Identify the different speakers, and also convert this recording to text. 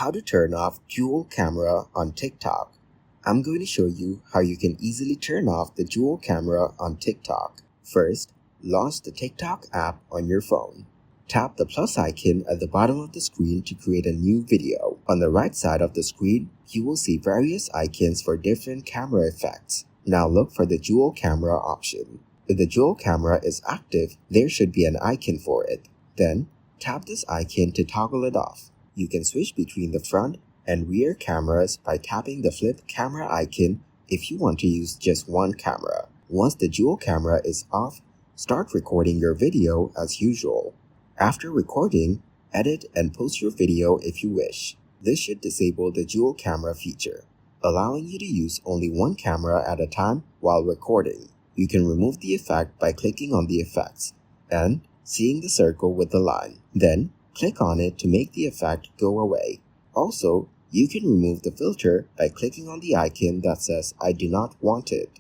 Speaker 1: How to turn off dual camera on TikTok. I'm going to show you how you can easily turn off the dual camera on TikTok. First, launch the TikTok app on your phone. Tap the plus icon at the bottom of the screen to create a new video. On the right side of the screen, you will see various icons for different camera effects. Now look for the dual camera option. If the dual camera is active, there should be an icon for it. Then, tap this icon to toggle it off. You can switch between the front and rear cameras by tapping the flip camera icon if you want to use just one camera. Once the dual camera is off, start recording your video as usual. After recording, edit and post your video if you wish. This should disable the dual camera feature, allowing you to use only one camera at a time while recording. You can remove the effect by clicking on the effects and seeing the circle with the line. Then, click on it to make the effect go away. Also, you can remove the filter by clicking on the icon that says I do not want it.